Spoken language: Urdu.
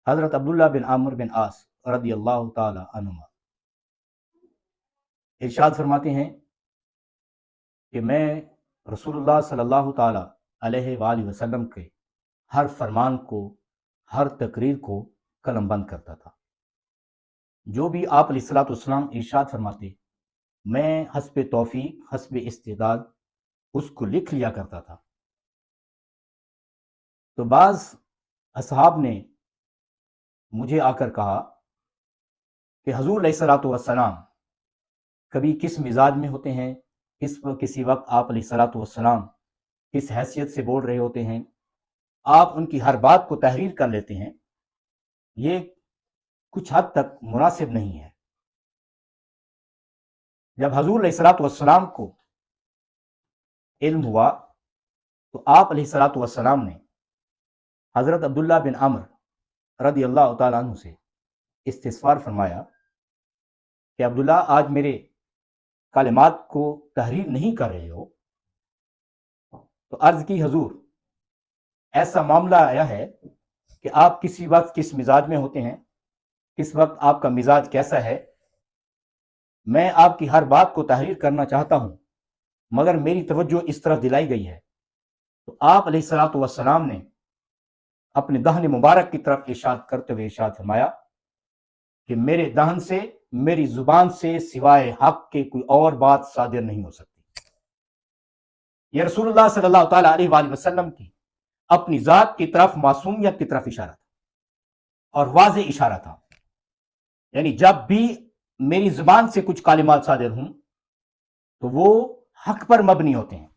حضرت عبداللہ بن عامر بن عاص رضی اللہ تعالی عنہما ارشاد فرماتے ہیں کہ میں رسول اللہ صلی اللہ تعالی علیہ وآلہ وسلم کے ہر فرمان کو، ہر تقریر کو قلم بند کرتا تھا۔ جو بھی آپ علیہ الصلوۃ والسلام ارشاد فرماتے، میں حسب توفیق، حسب استعداد اس کو لکھ لیا کرتا تھا۔ تو بعض اصحاب نے مجھے آ کر کہا کہ حضور علیہ الصلوۃ والسلام کبھی کس مزاج میں ہوتے ہیں، کسی وقت آپ علیہ الصلوۃ والسلام کس حیثیت سے بول رہے ہوتے ہیں، آپ ان کی ہر بات کو تحریر کر لیتے ہیں، یہ کچھ حد تک مناسب نہیں ہے۔ جب حضور علیہ الصلوۃ والسلام کو علم ہوا تو آپ علیہ الصلوۃ والسلام نے حضرت عبداللہ بن عمر رضی اللہ تعالیٰ عنہ سے استغفار فرمایا کہ عبداللہ آج میرے کلمات کو تحریر نہیں کر رہے ہو، تو عرض کی حضور ایسا معاملہ آیا ہے کہ آپ کسی وقت کس مزاج میں ہوتے ہیں، کس وقت آپ کا مزاج کیسا ہے، میں آپ کی ہر بات کو تحریر کرنا چاہتا ہوں، مگر میری توجہ اس طرف دلائی گئی ہے۔ تو آپ علیہ الصلوۃ والسلام نے اپنے دہن مبارک کی طرف ارشاد کرتے ہوئے ارشاد فرمایا کہ میرے دہن سے، میری زبان سے سوائے حق کے کوئی اور بات صادر نہیں ہو سکتی۔ یہ رسول اللہ صلی اللہ تعالیٰ علیہ وآلہ وسلم کی اپنی ذات کی طرف، معصومیت کی طرف اشارہ تھا، اور واضح اشارہ تھا۔ یعنی جب بھی میری زبان سے کچھ کلمات صادر ہوں تو وہ حق پر مبنی ہوتے ہیں،